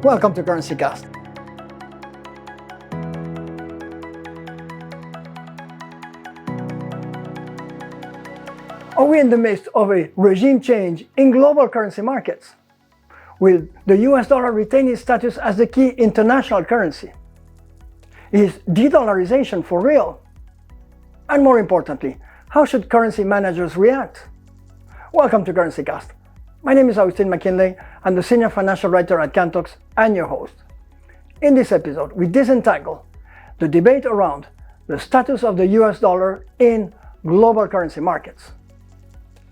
Welcome to CurrencyCast. Are we in the midst of a regime change in global currency markets? Will the US dollar retain its status as the key international currency? Is de-dollarisation for real? And more importantly, how should currency managers react? Welcome to CurrencyCast. My name is Agustin McKinley. I'm the Senior Financial Writer at Cantox and your host. In this episode, we disentangle the debate around the status of the US dollar in global currency markets.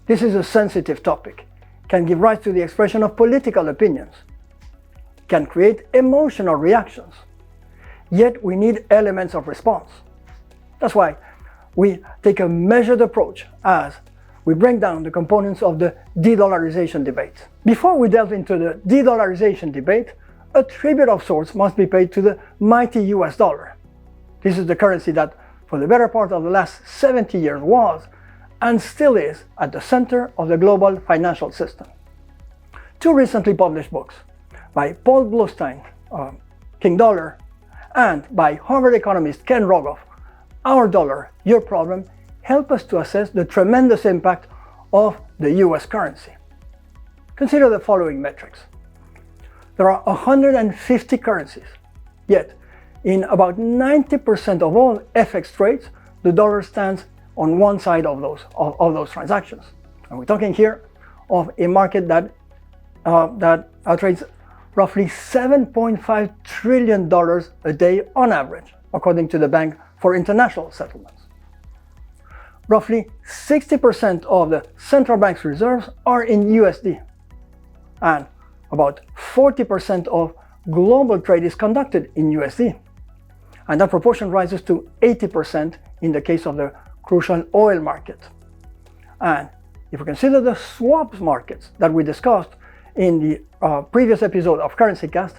This is a sensitive topic, can give rise to the expression of political opinions, can create emotional reactions, yet we need elements of response. That's why we take a measured approach as we break down the components of the de-dollarization debate. Before we delve into the de-dollarization debate, a tribute of sorts must be paid to the mighty US dollar. This is the currency that, for the better part of the last 70 years, was and still is at the center of the global financial system. Two recently published books by Paul Bluestein, King Dollar, and by Harvard economist Ken Rogoff, Our Dollar, Your Problem, help us to assess the tremendous impact of the US currency. Consider the following metrics. There are 150 currencies, yet in about 90% of all FX trades, the dollar stands on one side of those transactions. And we're talking here of a market that trades roughly $7.5 trillion a day on average, according to the Bank for International Settlements. Roughly 60% of the central bank's reserves are in USD, and about 40% of global trade is conducted in USD, and that proportion rises to 80% in the case of the crucial oil market. And if we consider the swaps markets that we discussed in the previous episode of CurrencyCast,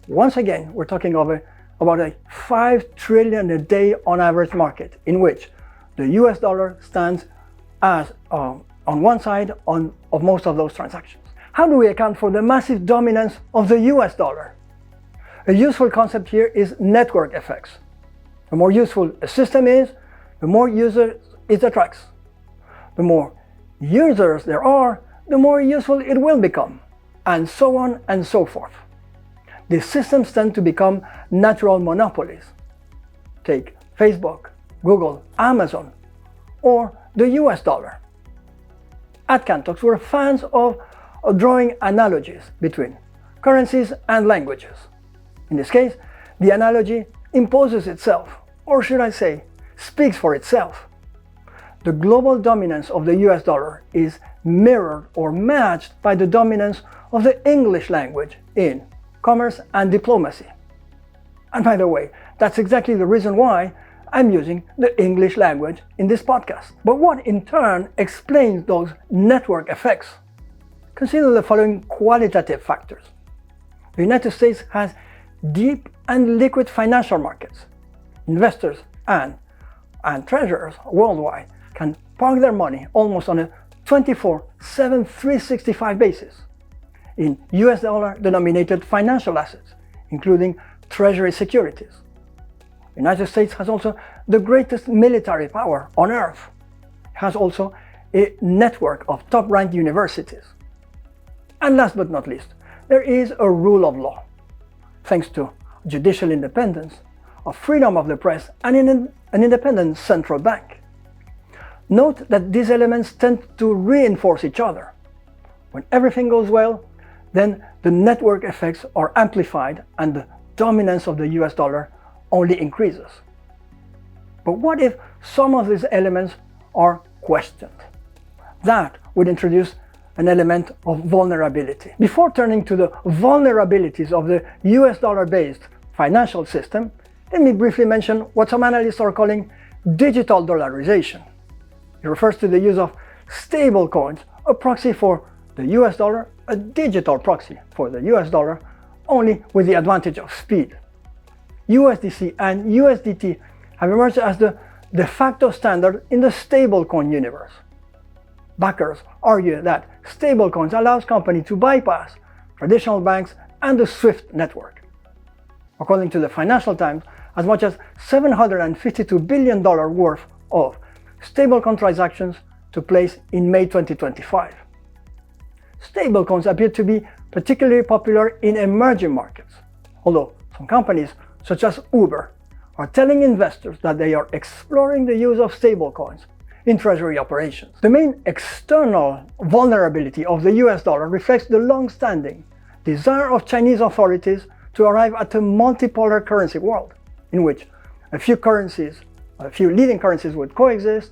once again we're talking about a $5 trillion a day on average market in which the US dollar stands as on one side of most of those transactions. How do we account for the massive dominance of the US dollar? A useful concept here is network effects. The more useful a system is, the more users it attracts. The more users there are, the more useful it will become, and so on and so forth. These systems tend to become natural monopolies. Take Facebook, Google, Amazon, or the US dollar. At Cantox, we're fans of drawing analogies between currencies and languages. In this case, the analogy imposes itself, or should I say, speaks for itself. The global dominance of the US dollar is mirrored or matched by the dominance of the English language in commerce and diplomacy. And by the way, that's exactly the reason why I'm using the English language in this podcast. But what in turn explains those network effects? Consider the following qualitative factors. The United States has deep and liquid financial markets. Investors and treasurers worldwide can park their money almost on a 24/7 365 basis in US dollar denominated financial assets, including treasury securities. The United States has also the greatest military power on earth. It has also a network of top-ranked universities. And last but not least, there is a rule of law. Thanks to judicial independence, a freedom of the press, and an independent central bank. Note that these elements tend to reinforce each other. When everything goes well, then the network effects are amplified and the dominance of the US dollar only increases. But what if some of these elements are questioned? That would introduce an element of vulnerability. Before turning to the vulnerabilities of the US dollar-based financial system, let me briefly mention what some analysts are calling digital dollarization. It refers to the use of stablecoins, a proxy for the US dollar, a digital proxy for the US dollar, only with the advantage of speed. USDC and USDT have emerged as the de facto standard in the stablecoin universe. Backers argue that stablecoins allows companies to bypass traditional banks' and the SWIFT network. According to the Financial Times, as much as $752 billion worth of stablecoin transactions took place in May 2025. Stablecoins appear to be particularly popular in emerging markets, although some companies, such as Uber, are telling investors that they are exploring the use of stablecoins in treasury operations. The main external vulnerability of the US dollar reflects the long-standing desire of Chinese authorities to arrive at a multipolar currency world, in which a few leading currencies would coexist,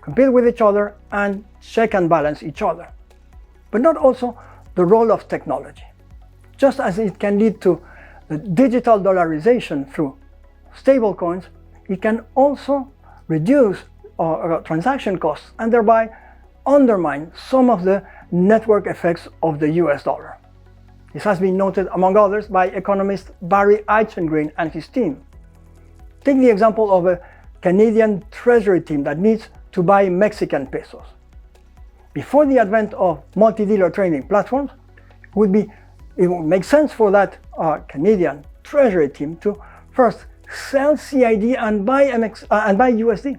compete with each other, and check and balance each other. But not also the role of technology. Just as it can lead to the digital dollarization through stablecoins, it can also reduce transaction costs and thereby undermine some of the network effects of the US dollar. This has been noted, among others, by economist Barry Eichengreen and his team. Take the example of a Canadian treasury team that needs to buy Mexican pesos. Before the advent of multi-dealer trading platforms, it would make sense for that Canadian treasury team to first sell CID and buy USD.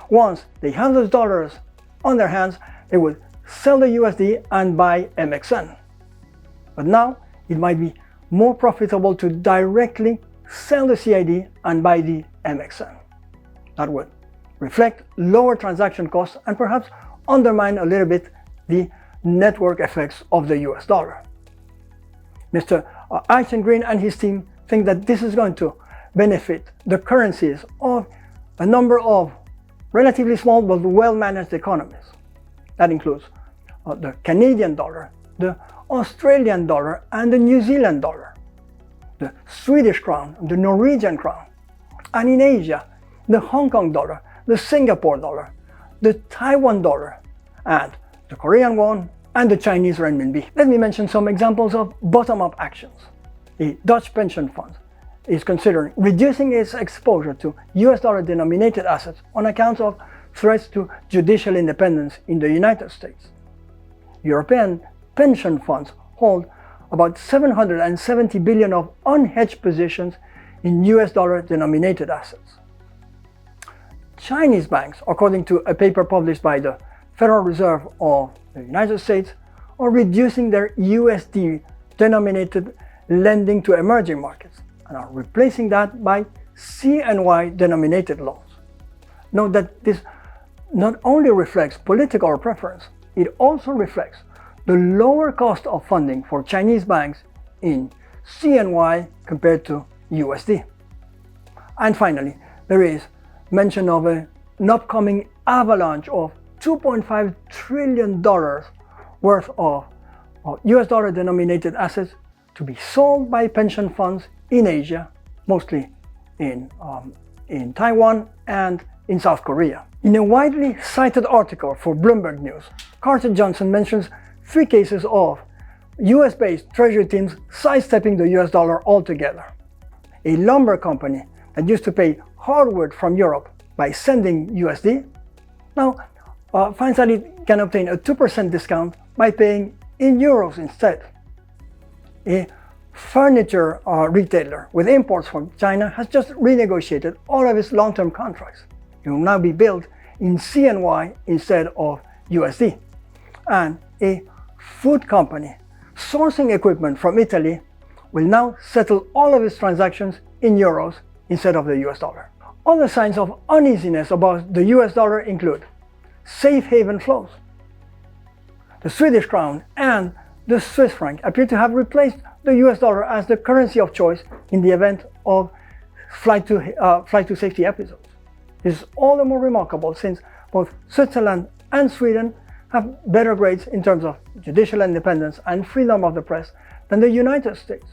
Once they have those dollars on their hands, they would sell the USD and buy MXN. But now it might be more profitable to directly sell the CID and buy the MXN. That would reflect lower transaction costs and perhaps undermine a little bit the network effects of the US dollar. Mr. Eichengreen and his team think that this is going to benefit the currencies of a number of relatively small but well-managed economies. That includes the Canadian dollar, the Australian dollar, and the New Zealand dollar, the Swedish crown, the Norwegian crown, and in Asia, the Hong Kong dollar, the Singapore dollar, the Taiwan dollar, and the Korean won, and the Chinese renminbi. Let me mention some examples of bottom-up actions. The Dutch pension fund is considering reducing its exposure to US dollar-denominated assets on account of threats to judicial independence in the United States. European pension funds hold about $770 billion of unhedged positions in US dollar-denominated assets. Chinese banks, according to a paper published by the Federal Reserve of the United States, are reducing their USD-denominated lending to emerging markets and are replacing that by CNY-denominated loans. Note that this not only reflects political preference, it also reflects the lower cost of funding for Chinese banks in CNY compared to USD. And finally, there is mention of an upcoming avalanche of $2.5 trillion worth of US dollar denominated assets to be sold by pension funds in Asia, mostly in Taiwan and in South Korea. In a widely cited article for Bloomberg News, Carter Johnson mentions 3 cases of US-based treasury teams sidestepping the US dollar altogether. A lumber company that used to pay hardwood from Europe by sending USD now finds that it can obtain a 2% discount by paying in euros instead. A furniture retailer with imports from China has just renegotiated all of its long-term contracts. It will now be billed in CNY instead of USD. And a food company sourcing equipment from Italy will now settle all of its transactions in euros instead of the US dollar. Other signs of uneasiness about the US dollar include safe haven flows. The Swedish crown and the Swiss franc appear to have replaced the US dollar as the currency of choice in the event of flight to safety episodes. This is all the more remarkable since both Switzerland and Sweden have better grades in terms of judicial independence and freedom of the press than the United States.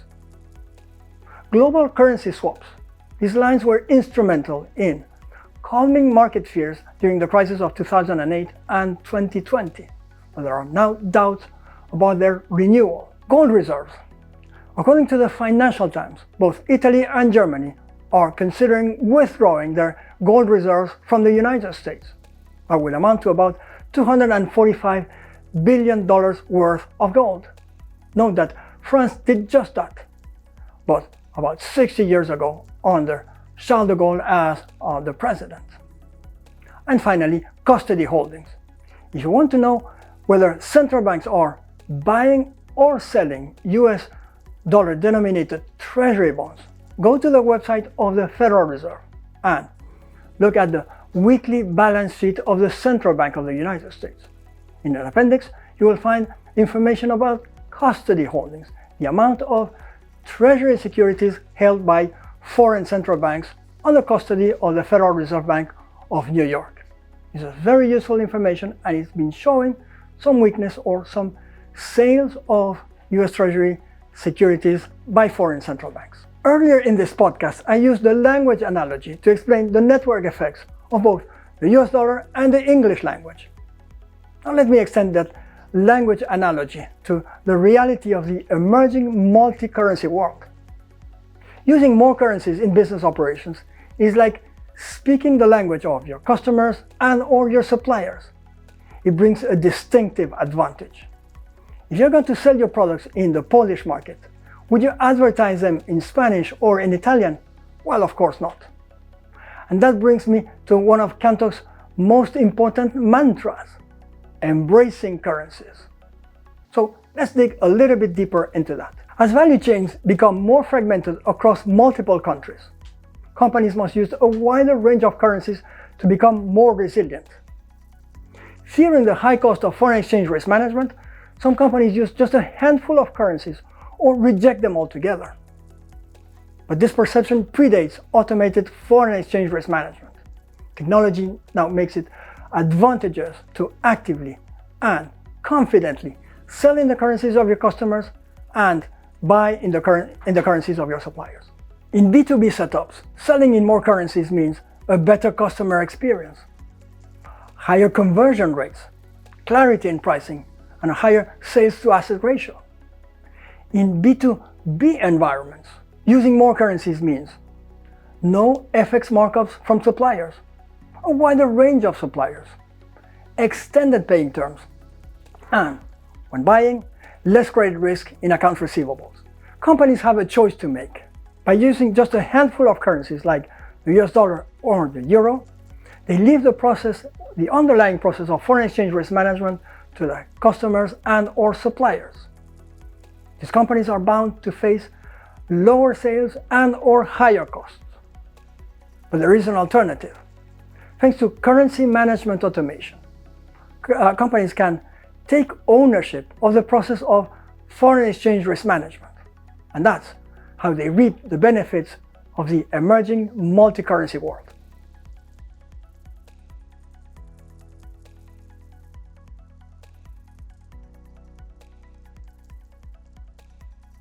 Global currency swaps. These lines were instrumental in calming market fears during the crisis of 2008 and 2020, but there are now doubts about their renewal. Gold reserves. According to the Financial Times, both Italy and Germany are considering withdrawing their gold reserves from the United States. That will amount to about $245 billion worth of gold. Note that France did just that, but about 60 years ago under Charles de Gaulle as the president. And finally, custody holdings. If you want to know whether central banks are buying or selling US dollar denominated treasury bonds, go to the website of the Federal Reserve and look at the weekly balance sheet of the Central Bank of the United States. In an appendix, you will find information about custody holdings, the amount of treasury securities held by foreign central banks under custody of the Federal Reserve Bank of New York. This is very useful information, and it's been showing some weakness or some sales of US Treasury securities by foreign central banks. Earlier in this podcast, I used the language analogy to explain the network effects of both the US dollar and the English language. Now let me extend that language analogy to the reality of the emerging multi-currency world. Using more currencies in business operations is like speaking the language of your customers and or your suppliers. It brings a distinctive advantage. If you're going to sell your products in the Polish market, would you advertise them in Spanish or in Italian? Well, of course not. And that brings me to one of Cantor's most important mantras: embracing currencies. So let's dig a little bit deeper into that. As value chains become more fragmented across multiple countries, companies must use a wider range of currencies to become more resilient. Fearing the high cost of foreign exchange risk management, some companies use just a handful of currencies or reject them altogether. But this perception predates automated foreign exchange risk management. Technology now makes it advantageous to actively and confidently sell in the currencies of your customers and buy in the currencies of your suppliers. In B2B setups, selling in more currencies means a better customer experience, higher conversion rates, clarity in pricing, and a higher sales to asset ratio. In B2B environments, using more currencies means no FX markups from suppliers, a wider range of suppliers, extended paying terms, and when buying, less credit risk in accounts receivables. Companies have a choice to make. By using just a handful of currencies like the US dollar or the euro, they leave the underlying process of foreign exchange risk management to their customers and or suppliers. These companies are bound to face lower sales and or higher costs. But there is an alternative. Thanks to currency management automation, companies can take ownership of the process of foreign exchange risk management. And that's how they reap the benefits of the emerging multi-currency world.